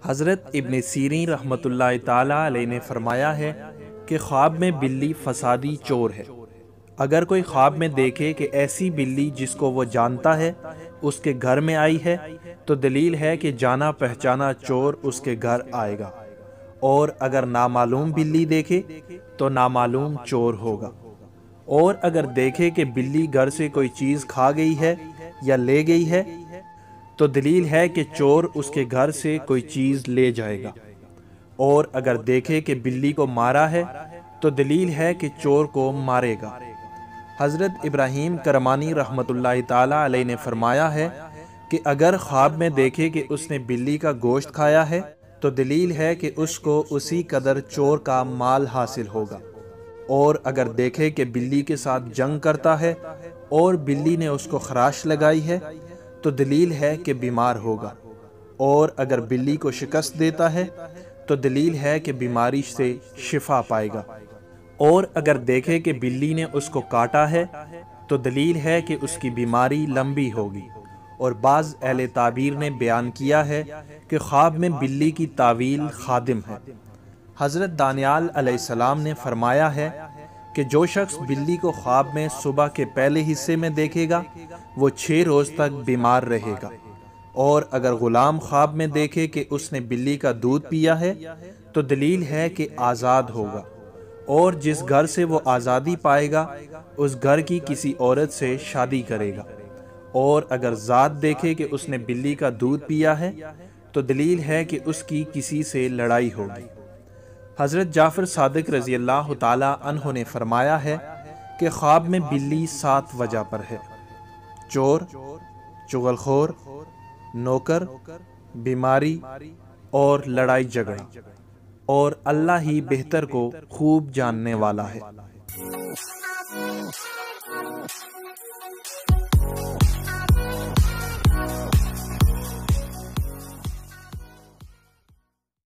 حضرت ابن سیرین رحمۃ اللہ تعالیٰ علیہ نے فرمایا ہے کہ خواب میں بلی فسادی چور ہے۔ اگر کوئی خواب میں دیکھے کہ ایسی بلی جس کو وہ جانتا ہے اس کے گھر میں آئی ہے تو دلیل ہے کہ جانا پہچانا چور اس کے گھر آئے گا، اور اگر نامعلوم بلی دیکھے تو نامعلوم چور ہوگا، اور اگر دیکھے کہ بلی گھر سے کوئی چیز کھا گئی ہے یا لے گئی ہے تو دلیل ہے کہ چور اس کے گھر سے کوئی چیز لے جائے گا، اور اگر دیکھے کہ بلی کو مارا ہے تو دلیل ہے کہ چور کو مارے گا۔ حضرت ابراہیم کرمانی رحمۃ اللہ تعالیٰ علیہ نے فرمایا ہے کہ اگر خواب میں دیکھے کہ اس نے بلی کا گوشت کھایا ہے تو دلیل ہے کہ اس کو اسی قدر چور کا مال حاصل ہوگا، اور اگر دیکھے کہ بلی کے ساتھ جنگ کرتا ہے اور بلی نے اس کو خراش لگائی ہے تو دلیل ہے کہ بیمار ہوگا، اور اگر بلی کو شکست دیتا ہے تو دلیل ہے کہ بیماری سے شفا پائے گا، اور اگر دیکھے کہ بلی نے اس کو کاٹا ہے تو دلیل ہے کہ اس کی بیماری لمبی ہوگی۔ اور بعض اہل تعبیر نے بیان کیا ہے کہ خواب میں بلی کی تعویل خادم ہے۔ حضرت دانیال علیہ السلام نے فرمایا ہے کہ جو شخص بلی کو خواب میں صبح کے پہلے حصے میں دیکھے گا وہ 6 روز تک بیمار رہے گا، اور اگر غلام خواب میں دیکھے کہ اس نے بلی کا دودھ پیا ہے تو دلیل ہے کہ آزاد ہوگا، اور جس گھر سے وہ آزادی پائے گا اس گھر کی کسی عورت سے شادی کرے گا، اور اگر ذات دیکھے کہ اس نے بلی کا دودھ پیا ہے تو دلیل ہے کہ اس کی کسی سے لڑائی ہوگی۔ حضرت جعفر صادق رضی اللہ تعالیٰ عنہ نے فرمایا ہے کہ خواب میں بلی 7 وجہ پر ہے: چور، چغل خور، نوکر، بیماری اور لڑائی جھگڑا، اور اللہ ہی بہتر کو خوب جاننے والا ہے۔